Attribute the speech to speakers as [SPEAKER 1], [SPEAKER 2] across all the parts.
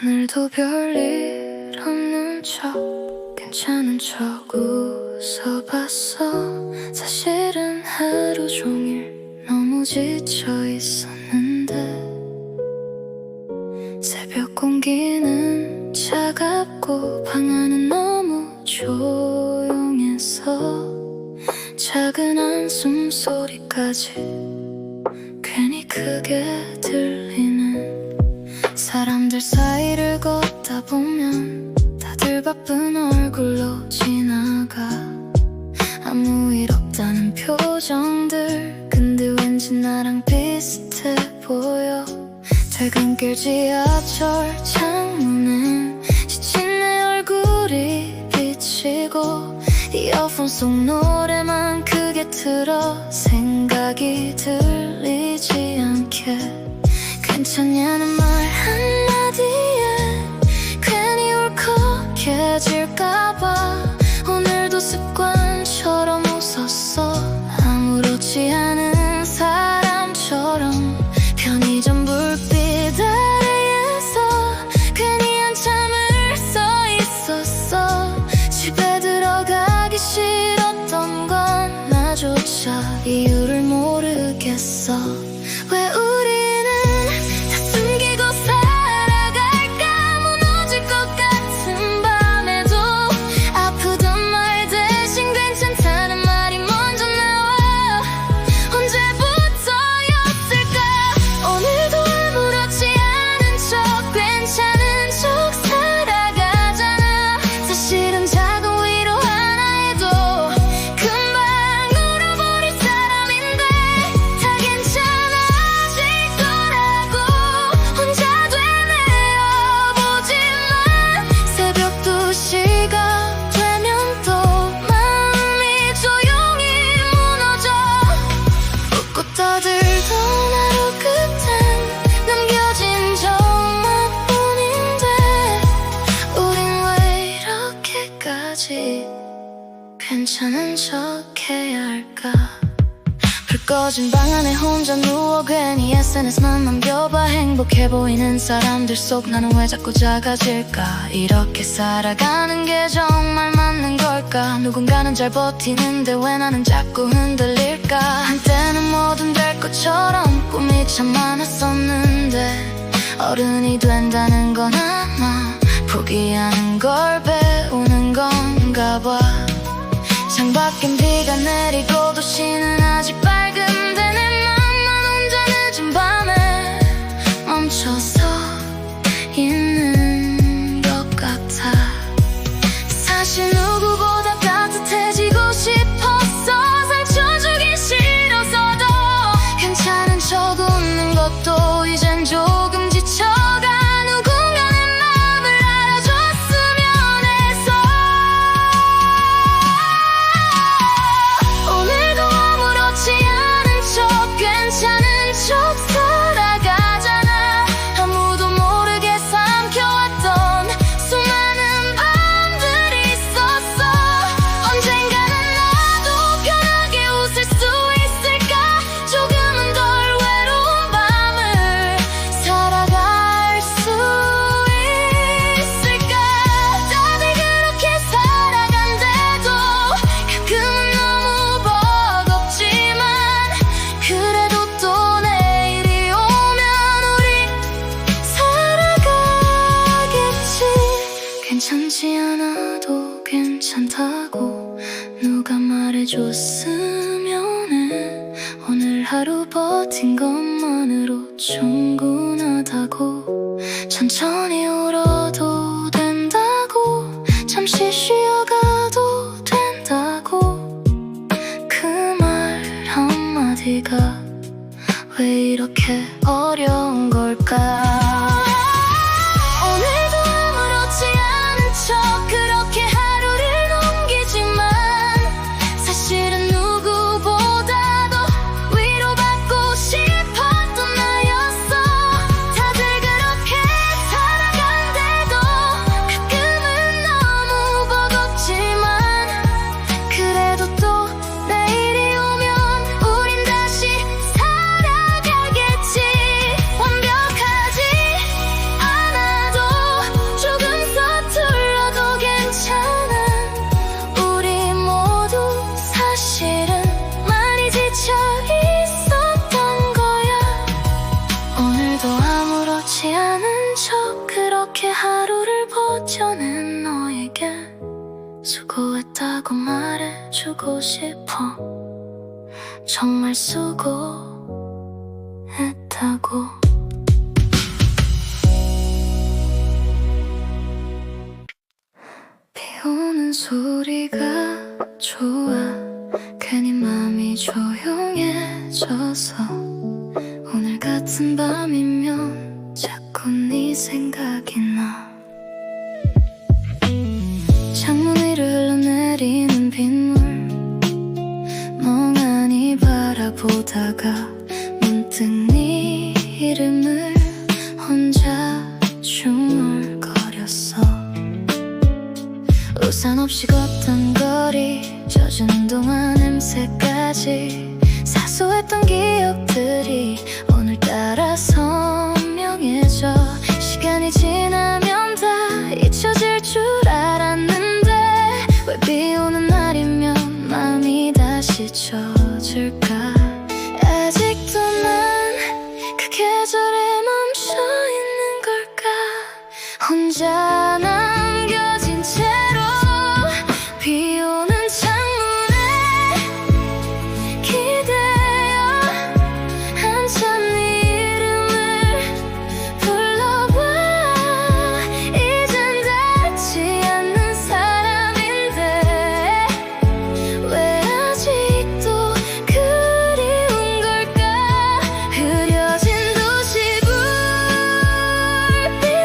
[SPEAKER 1] 오늘도 별일 없는 척 괜찮은 척 웃어봤어. 사실은 하루 종일 너무 지쳐 있었는데 새벽 공기는 차갑고 방 안은 너무 조용해서 작은 한숨 소리까지 괜히 크게 들리는. 사람들 사이를 걷다 보면 다들 바쁜 얼굴로 지나가. 아무 일 없다는 표정들, 근데 왠지 나랑 비슷해 보여. 퇴근길 지하철 창문엔 지친 내 얼굴이 비치고 이어폰 속 노래만 크게 틀어 생각이 들리지 않게. 괜찮냐는 말 한마디에 괜히 울컥해질까봐 오늘도 습관처럼 웃었어. 아무렇지 않은 사람처럼 편의점 불빛 아래에서 괜히 한참을 서 있었어. 집에 들어가기 싫었던 건 나조차 이유를 모르겠어. 왜 우리는 다 숨기고 살아갈까. 무너질 것 같은 밤에도 아프던 말 대신 괜찮다는 말이 먼저 나와. 언제부터였을까. 오늘도 아무렇지 않은 척 괜찮은 척 살아가잖아. 사실은 작은 위로 하나에도 금방 울어버릴 사람인데 다 괜찮아질 거라고 혼자 되뇌어보지만 새벽 2시가 되면 또 마음이 조용히 무너져. 웃고 떠들던 하루 끝엔 남겨진 적만뿐인데 우린 왜 이렇게까지 괜찮은 척 해야 할까. 불 꺼진 방 안에 혼자 누워 괜히 SNS만 남겨봐. 행복해 보이는 사람들 속 나는 왜 자꾸 작아질까. 이렇게 살아가는 게 정말 맞는 걸까. 누군가는 잘 버티는데 왜 나는 자꾸 흔들릴까. 한때는 뭐든 될 것처럼 꿈이 참 많았었는데 어른이 된다는 건 아마 포기하는 걸 배우는 건가 봐. 창밖엔 비가 내리고 도시는 아직 밝은데 내 맘만 혼자 늦은 밤에 멈춰서 있는 것 같아. 사실 누구보다 따뜻해지고 싶었어. 상처 주기 싫어서도 괜찮은 척 웃는 것도 이젠 조금 지쳐가. 누군가 내 맘을 알아줬으면 해서 오늘도 아무렇지 않은 척 괜찮은 척 살아가잖아. 아무도 모르게 삼켜왔던 수많은 밤들이 있었어. 언젠가는 나도 편하게 웃을 수 있을까. 조금은 덜 외로운 밤을 살아갈 수 있을까. 다들 그렇게 살아간대도 가끔은 너무 버겁지만 그래도 또 내일이 오면 우리 살아가겠지. 괜찮지 않아도 괜찮다고 누가 말해줬으면 해. 오늘 하루 버틴 것만으로 충분하다고. 천천히 울어도 된다고. 잠시 쉬어가도 된다고. 그 말 한마디가 왜 이렇게 어려운 걸까. 오늘도 아무렇지 않은 척 그렇게 하루를 넘기지만 사실은 누구보다도 위로받고 싶었던 나였어. 다들 그렇게 살아간대. 척 그렇게 하루를 버텨낸 너에게 수고했다고 말해주고 싶어. 정말 수고했다고. 비 오는 소리가 좋아. 괜히 맘이 조용해져서 오늘 같은 밤이면 자꾸 네 생각이 나. 창문 위를 흘러내리는 빗물 멍하니 바라보다가 문득 네 이름을 혼자 중얼거렸어. 우산 없이 걷던 거리, 젖은 운동화 냄새까지 사소했던 기억들이 오늘따라 선명해져. 시간이 지나면 다 잊혀질 줄 알았는데 왜 비 오는 날이면 마음이 다시 젖을까. 아직도 난 그 계절에 멈춰있는 걸까. 혼자 남겨진 채로 비 오는 창문에 기대어 한참 네 이름을 불러봐. 이젠 닿지 않는 사람인데 왜 아직도 그리운 걸까. 흐려진 도시 불빛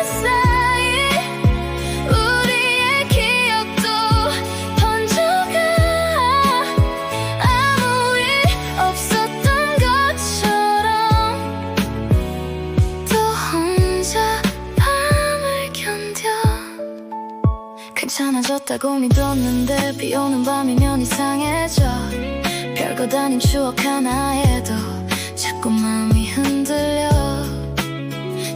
[SPEAKER 1] 사이 우리의 기억도 번져가. 아무 일 없었던 것처럼 또 혼자 밤을 견뎌. 괜찮아졌다고 믿었는데 비 오는 밤이면 이상해져. 별것 아닌 추억 하나에도 자꾸 마음이 흔들려.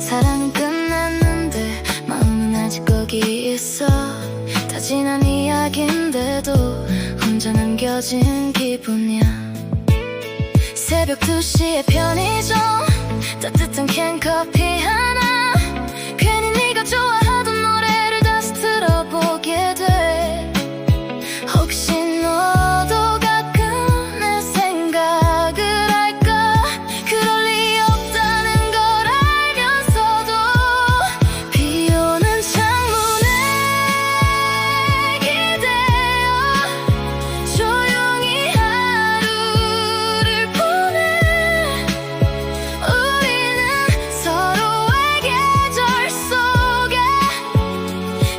[SPEAKER 1] 사랑은 끝났는데 마음은 아직 거기 있어. 다 지난 이야기인데도 혼자 남겨진 기분이야. 새벽 2시에 편의점 따뜻한 캔커피 하나. 괜히 네가 좋아하던 노래를 다시 들어보게 돼. 혹시 너도 가끔 내 생각을 할까. 그럴 리 없다는 걸 알면서도 비 오는 창문에 기대어 조용히 하루를 보내. 우리는 서로의 계절 속에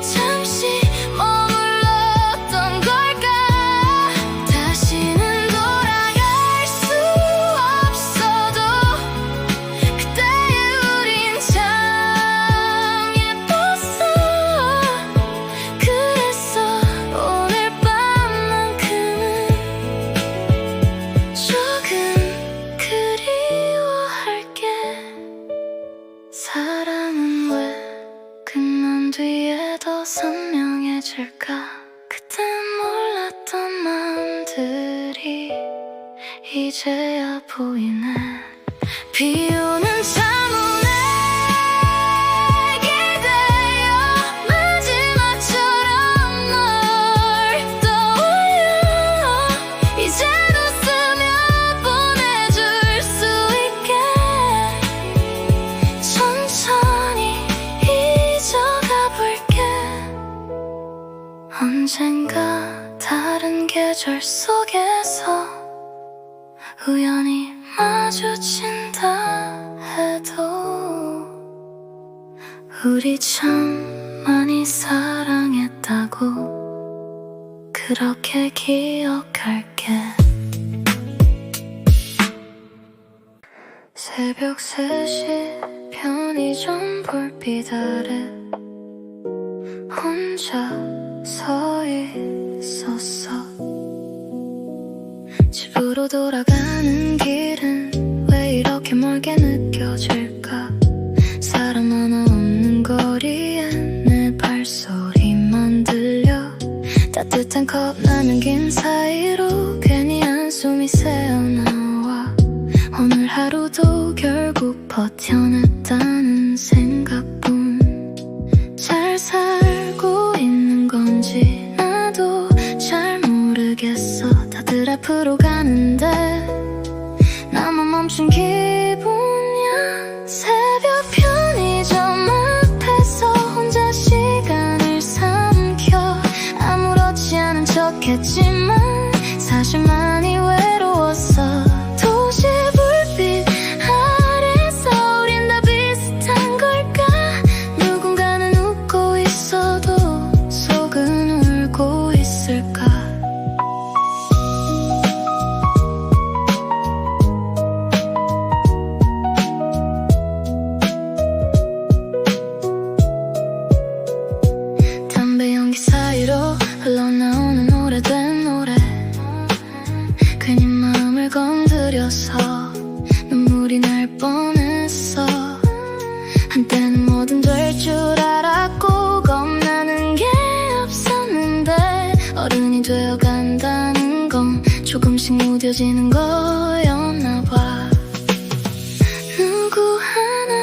[SPEAKER 1] 잠시 머물렀던 걸까. 다시는 돌아갈 수 없어도 그때의 우린 참 예뻤어. 그래서 오늘 밤만큼은 조금 그리워할게. 사랑은 왜 끝난 뒤에 더 선명해질까. 그땐 몰랐던 마음들이 이제야 보이네. 비 오는 창문에 기대어 마지막처럼 널 떠올려. 이젠 웃으며 보내줄 수 있게 천천히 잊어가 볼게. 언젠가 다른 계절 속에서 우연히 마주친다 해도 우리 참 많이 사랑했다고 그렇게 기억할게. 새벽 3시 편의점 불빛 아래 혼자 서 있었어. 집으로 돌아가는 길은 왜 이렇게 멀게 느껴질까. 사람 하나 없는 거리에 내 발소리만 들려. 따뜻한 컵 남긴 사이로 괜히 한숨이 새어나와. 오늘 하루도 결국 버텨냈다는 생각뿐. 앞으로 가는데 나만 멈춘 기분이야. 새벽 편의점 앞에서 혼자 시간을 삼켜 아무렇지 않은 척했지만 사실 많이 외로웠어. 도시 불빛 아래서 우린 다 비슷한 걸까? 누군가는 웃고 있어도 속은 울고 있을까? 담배 연기 사이로 흘러나오는 오래된 노래, 괜히 마음을 건드려서 눈물이 날 뻔했어. 한때는 뭐든 될 줄 알았고 겁나는 게 없었는데 어른이 되어간다는 건 조금씩 무뎌지는 거였나 봐. 누구 하나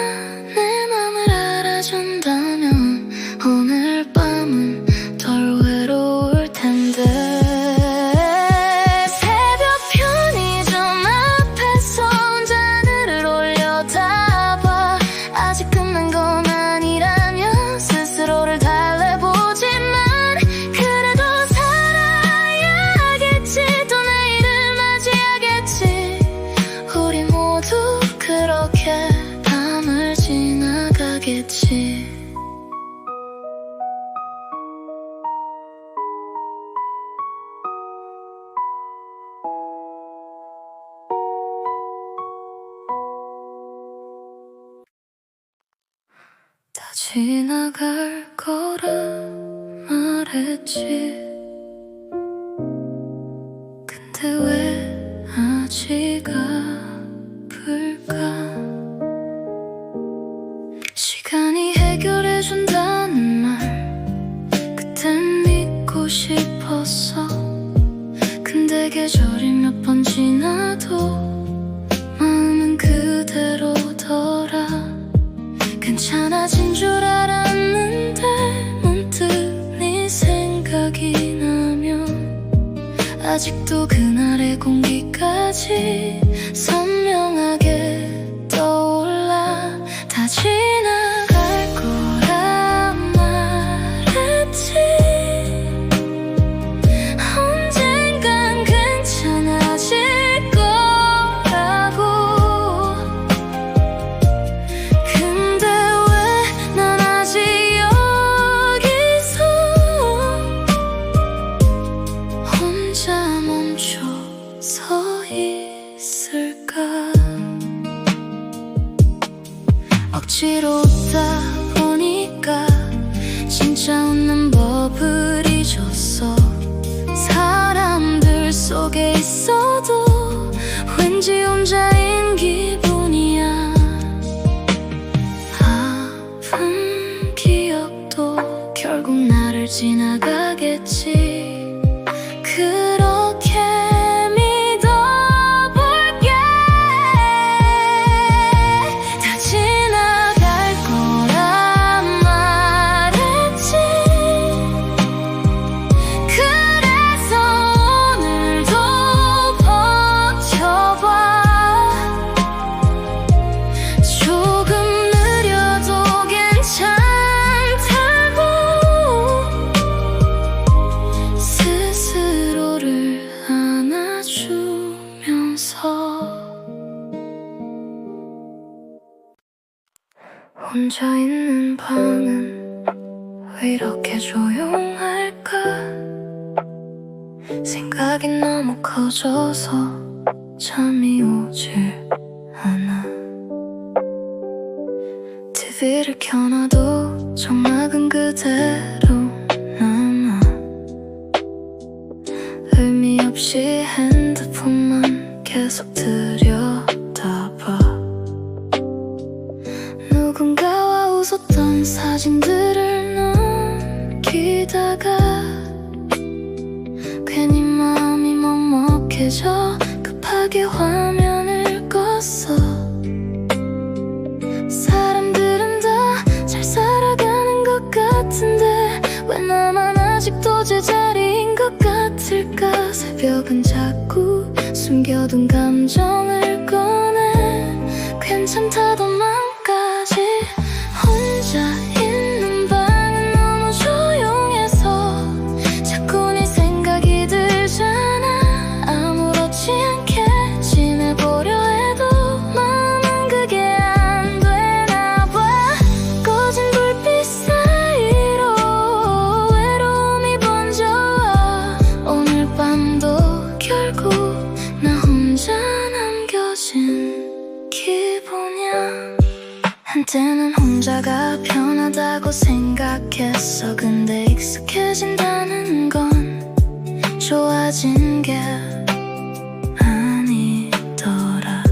[SPEAKER 1] 내 맘을 알아준다면 오늘 밤은 덜 외로울 텐데. 새벽 편의점 앞에서 혼자 하늘을 올려다봐. 아직 끝난 건 아니라면 스스로를 달래보지만 그래도 살아야겠지. 또 내일을 맞이하겠지. 우리 모두 그렇게 밤을 지나가겠지. 다 지나갈 거라 말했지. 근데 왜 아직 아플까? 시간이 해결해준다는 말 그땐 믿고 싶었어. 근데 계절이 몇 번 지나도 마음은 그대로더라. 괜찮아진 줄 알았는데 문득 네 생각이 나면 아직도 그날의 공기까지 선명하게 떠올라. 다 지나갈 거란 말했지. 언젠간 괜찮아질 거라고. 근데 왜 난 아직 여기서 혼자 멈춰 서 있을까? 억지로 웃다 보니까 진짜 웃는 법을 잊었어. 사람들 속에 있어도 왠지 혼자인 기분이야. 아픈 기억도 결국 나를 지나가겠지. 그렇게 믿어볼게. 다 지나갈 거란 말했지. 그래서 오늘도 버텨봐. 조금 느려도 괜찮다고 스스로를 안아주면서. 혼자 있는 방은 왜 이렇게 조용할까? 생각이 너무 커져서 잠이 오질 않아. TV를 켜놔도 정막은 그대로 남아. 의미 없이 핸드폰만 계속 들여다봐. 누군가와 웃었던 사진들을 넘기다가 괜히 마음이 먹먹해져 급하게 화면을 껐어. 사람들은 다 잘 살아가는 것 같은데 왜 나만 아직도 제자리인 것 같을까? 새벽은 자꾸 모든 감정을 꺼내 괜찮다던 맘까지. 혼자 있는 방은 너무 조용해서 자꾸 네 생각이 들잖아. 아무렇지 않게 지내보려 해도 마음은 그게 안 되나 봐. 꺼진 불빛 사이로 외로움이 번져와 오늘 밤도 결국 나 혼자 남겨진 기분이야. 한때는 혼자가 편하다고 생각했어. 근데 익숙해진다는 건 좋아진 게 아니더라.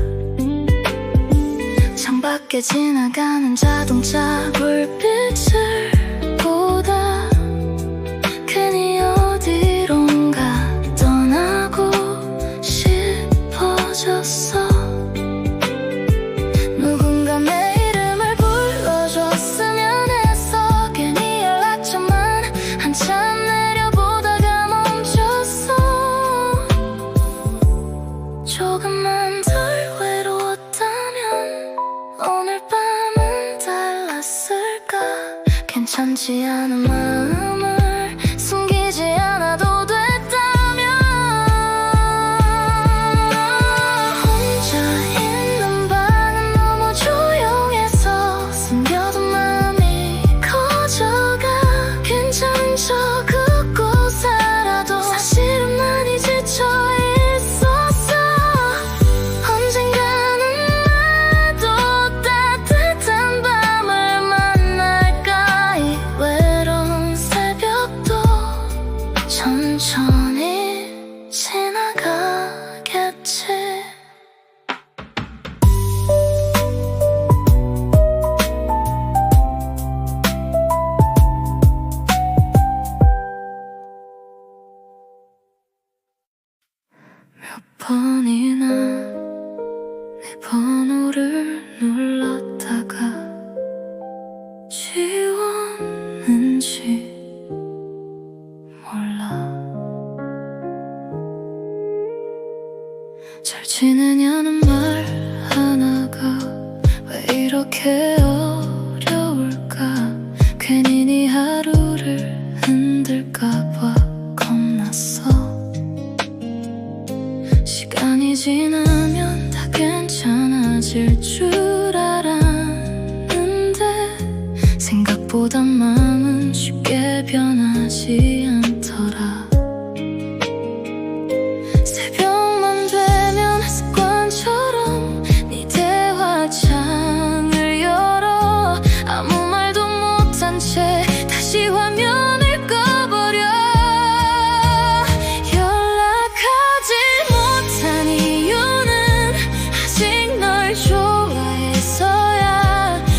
[SPEAKER 1] 창밖에 지나가는 자동차 불빛을 보다 괜히 어디론가 떠나고 싶어졌어. 누군가 내 이름을 불러줬으면 해서 괜히 연락처만 한참 내려보다가 멈췄어. 조금만 덜 외로웠다면 오늘 밤은 달랐을까. 괜찮지 않은 마음을 숨기지 않아도 됐다면. 혼자 있는 방은 너무 조용해서 숨겨둔 마음이 커져가. 괜찮은 척 웃고 살아도 사실은 많이 지쳐 있었어. 언젠가는 나도 따뜻한 밤을 만날까. 이 외로운 새벽도 천천히 지나가겠지. 몇 번이나 내 번호를 눌렀다가 지웠는지 몰라. 잘 지내냐는 말 하나가 왜 이렇게 어려울까. 괜히 네 하루를 흔들까봐 겁났어. 시간이 지나면 다 괜찮아질 줄 알았는데 생각보다 마음은 쉽게 변하지 않더라. 새벽만 되면 습관처럼 네 대화창을 열어 아무 말도 못한 채 다시 화면을 꺼버려. 연락하지 못한 이유는 아직 널 좋아해서야.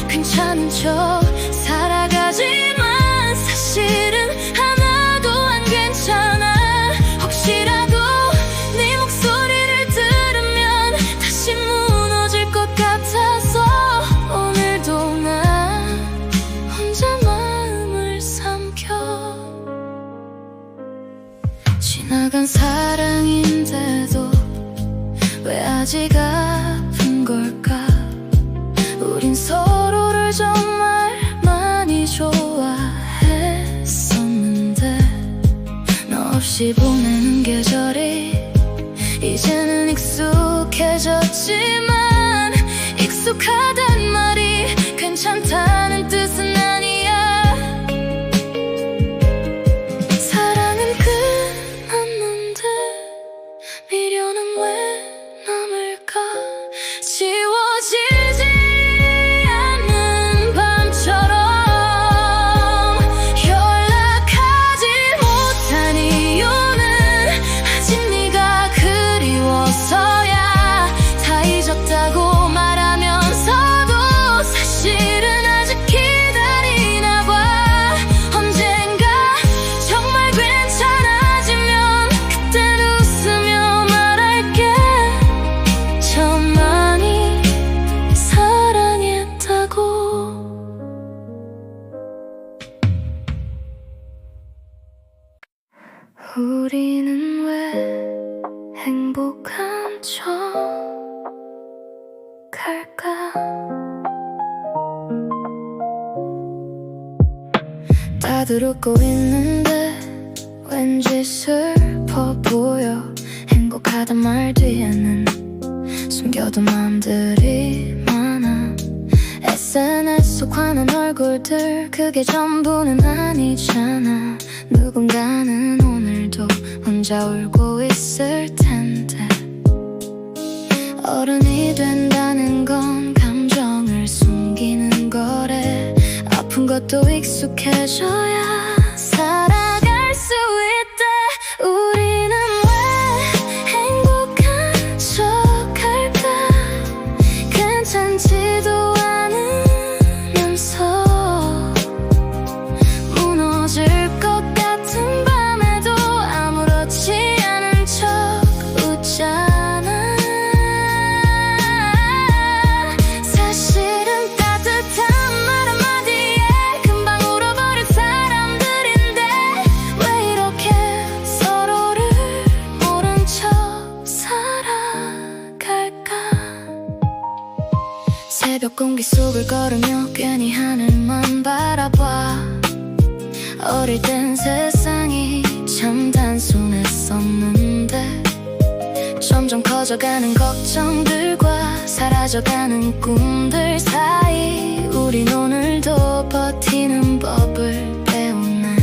[SPEAKER 1] 괜찮은 척 살아가지만 사실은 하나도 안 괜찮아. 혹시라도 네 목소리를 들으면 다시 무너질 것 같아서 오늘도 난 혼자 마음을 삼켜. 지나간 사랑인데도 왜 아직 아픈 걸까. 우린 서로를 정말 많이 좋아했었는데 너 없이 보내는 계절이 이제는 익숙해졌지만 익숙하단 말이 괜찮다는 뜻은 아니야. 사랑은 끝났는데 미련은 왜 남을까. 지워지지 않는 밤처럼 연락하지 못한 이유는 아직 네가 그리워서야. 다 잊었다고 말하면서도 사실은 아직 기다리나 봐. 언젠가 정말 괜찮아지면 그땐 웃으며 말할게. 참 많이 사랑했다고. 우리는 왜 행복한 척 할까? 다들 웃고 있는데 왠지 슬퍼 보여. 행복하단 말 뒤에는 숨겨둔 맘들이 많아. SNS 속 환한 얼굴들 그게 전부는 아니잖아. 누군가는 오늘도 혼자 울고 있을 텐데. 어른이 된다는 건 감정을 숨기는 거래. 아픈 것도 익숙해져야 살아갈 수 있대. 우리는 왜 행복한 척 할까? 괜찮지도 않으면서 무너질 것 같은 밤에도 아무렇지 않은 척 웃잖아. 사실은 따뜻한 말 한마디에 금방 울어버릴 사람들인데 왜 이렇게 서로를 모른 척 살아갈까? 새벽 공기 속을 걸으며 괜히 하늘만 바라봐. 어릴 땐 세상이 참 단순했었는데 점점 커져가는 걱정들과 사라져가는 꿈들 사이 우린 오늘도 버티는 법을 배우네.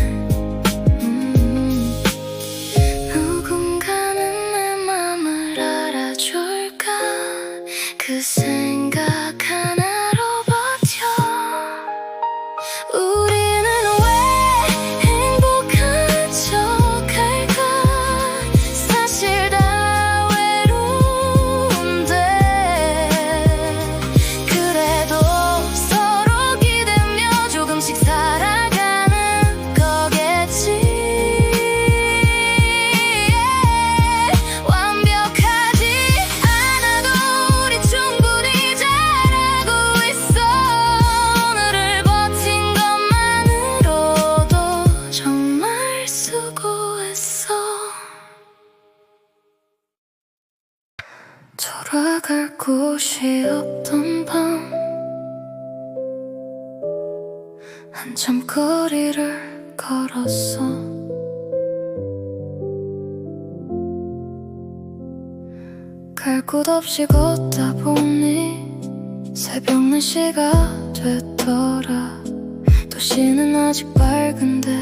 [SPEAKER 1] 누군가는 내 맘을 알아줄까? 그 생각 하나로 버텨. 우리는 왜 행복한 척 할까? 사실 다 외로운데 그래도 서로 기대며 조금씩 살아가는 거겠지. 완벽하지 않아도 우리 충분히 잘하고 있어. 오늘을 버틴 것만으로도 정말 수고했어. 돌아갈 곳이 없던 밤 한참 거리를 걸었어. 갈 곳 없이 걷다 보니 새벽 4시가 됐더라. 도시는 아직 밝은데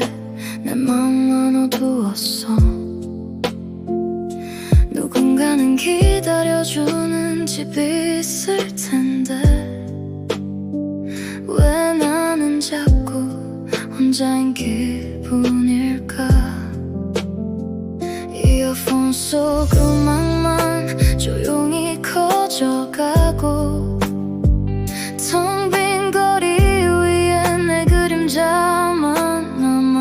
[SPEAKER 1] 내 맘만 어두웠어. 누군가는 기다려주는 집이 있을 텐데 왜 나는 자꾸 혼자인 기분일까? 이어폰 속 음악만 조용히 커져가고 텅 빈 거리 위에 내 그림자만 남아.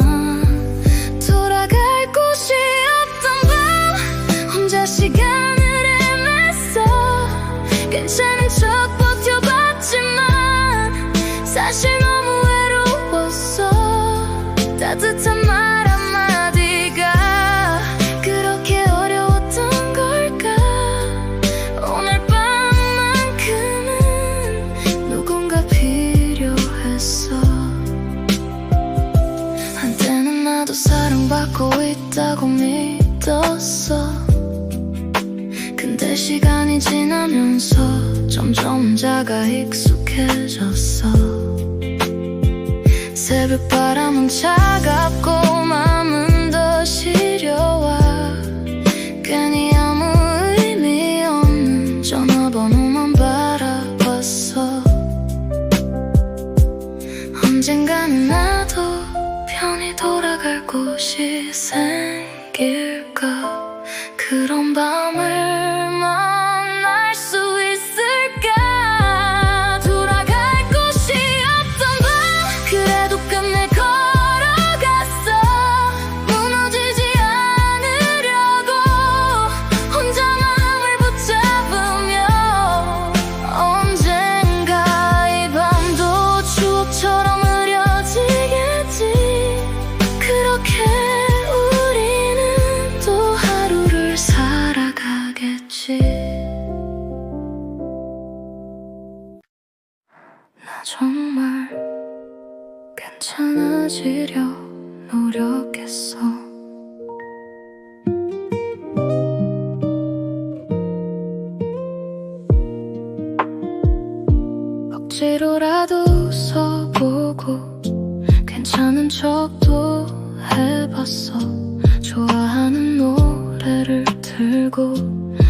[SPEAKER 1] 돌아갈 곳이 없던 밤 혼자 시간을 헤맸어. 괜찮은 척 버텨봤지만 사실 너무 외로웠어. 따뜻한 말 한마디가 그렇게 어려웠던 걸까? 오늘 밤만큼은 누군가 필요했어. 한때는 나도 사랑받고 있다고 믿었어. 근데 시간이 지나면서 점점 혼자가 익숙해졌어. 새벽바람은 차갑고 마음은 더 시려와. 괜히 아무 의미 없는 전화번호만 바라봤어. 언젠가는 나도 편히 돌아갈 곳이 생길까? 그런 밤을 만날 수 있을까? 돌아갈 곳이 없던 밤 그래도 끝내 걸어갔어. 무너지지 않으려고 혼자 마음을 붙잡으며 언젠가 이 밤도 추억처럼 흐려지겠지. 그렇게 우리는 또 하루를 살아가. 괜찮아지려 노력했어. 억지로라도 써보고 괜찮은 척도 해봤어. 좋아하는 노래를 들고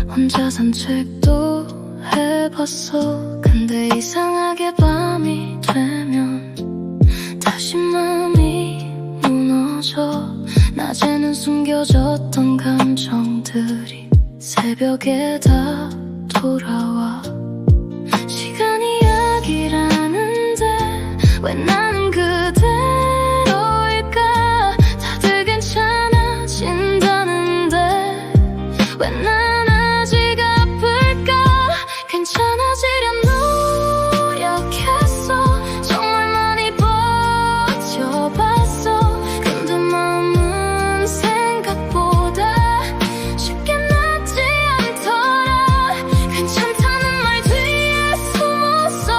[SPEAKER 1] 혼자 산책도 해봤어. 근데 이상하게 밤이 되면 다시 마음이 무너져. 낮에는 숨겨졌던 감정들이 새벽에 다 돌아와. 시간이 약이라는데 왜 나는 그대로일까? 다들 괜찮아진다는데 왜 난 아직 아플까? 괜찮아지려 노력했어. 정말 많이 버텨봤어. 근데 마음은 생각보다 쉽게 낫지 않더라. 괜찮다는 말 뒤에 숨어서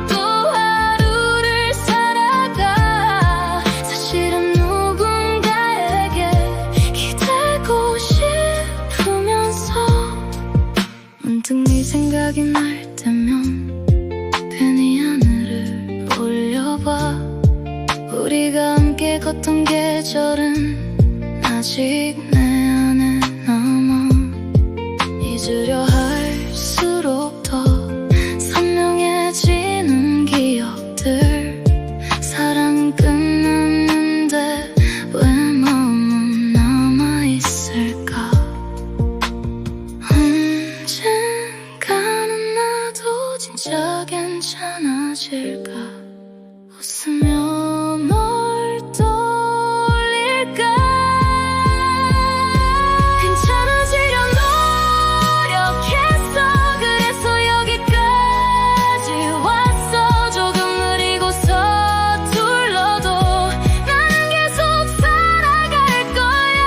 [SPEAKER 1] 또 하루를 살아가. 사실은 누군가에게 기대고 싶으면서 문득 네 생각이 날 때면 괜히 하늘을 올려봐. 우리가 함께 걷던 계절은 아직 내 안에 남아. 잊으려 할수록 더 선명해지는 기억들. 사랑은 끝났는데 왜 마음은 남아있을까? 언젠가는 나도 진짜 괜찮아질까? 웃으며 널 떠올릴까? 괜찮아지려 노력했어. 그래서 여기까지 왔어. 조금 느리고 서툴러도 나는 계속 살아갈 거야.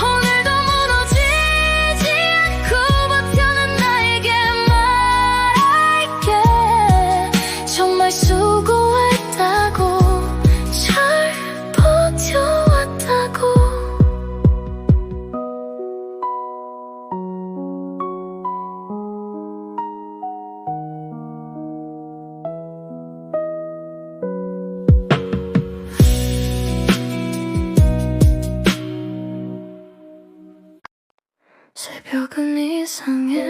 [SPEAKER 1] 오늘도 무너지지 않고 버텨낸 나에게 말할게. 정말 수고했다고, 잘 버텨왔다고. 새벽은 이상해.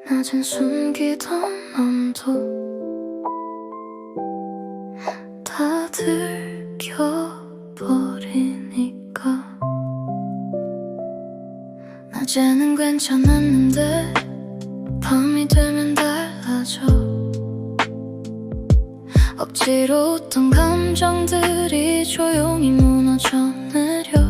[SPEAKER 1] 낮엔 숨기던 맘도 다 들켜버리니까. 낮에는 괜찮았는데 밤이 되면 달라져. 억지로 웃던 감정들이 조용히 무너져 내려.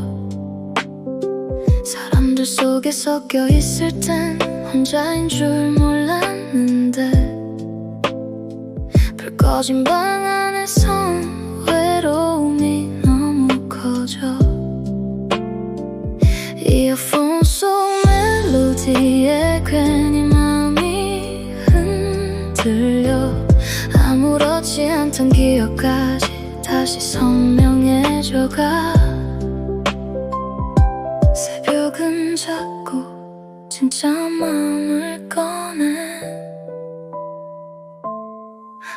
[SPEAKER 1] 사람들 속에 섞여 있을 땐 혼자인 줄 몰랐는데 불 꺼진 방 안에선 외로움이 너무 커져. 이어폰 속 멜로디에 괜히 마음이 흔들려. 아무렇지 않던 기억까지 다시 선명해져가. 새벽은 자꾸 진짜 마음을 꺼내.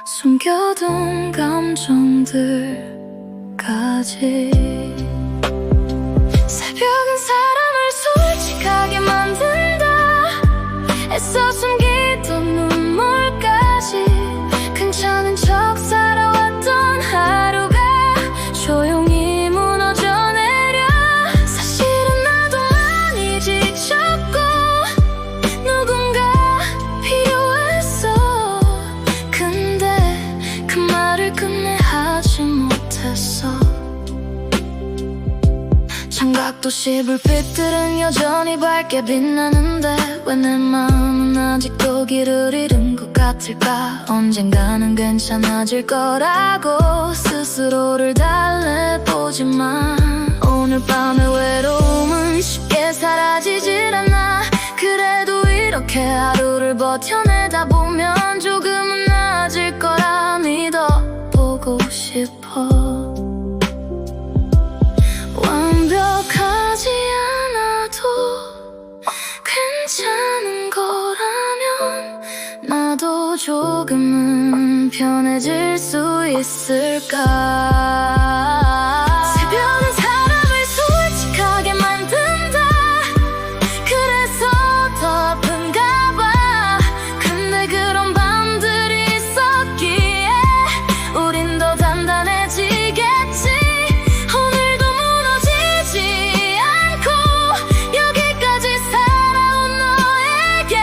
[SPEAKER 1] 숨겨둔 감정들까지. 새벽은 사람을 솔직하게 만든다. 애써 숨기던 눈물까지. 괜찮은 척 살아왔던 하루가 조용히 무너져 내려. 사실은 나도 많이 지쳤고 누군가 필요했어. 근데 그 말을 끝내 하지 못했어. 창밖도시 불빛들은 여전히 밝게 빛나는데 왜 내 마음은 아직도 길을 잃은 것 같을까? 언젠가는 괜찮아질 거라고 스스로를 달래보지만 오늘 밤의 외로움은 쉽게 사라지질 않아. 그래도 이렇게 하루를 버텨내다 보면 조금은 나아질 거라 믿어보고. 하고 싶어. 완벽하지 않아도 괜찮은 거라면 나도 조금은 편해질 수 있을까. 새벽은 사람을 솔직하게 만든다. 그래서 더 아픈가 봐. 근데 그런 밤들이 있었기에 우린 더 단단해지겠지. 오늘도 무너지지 않고 여기까지 살아온 너에게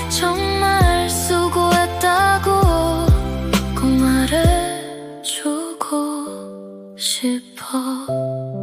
[SPEAKER 1] 정말 수고했다고 꼭 말해주고 싶어.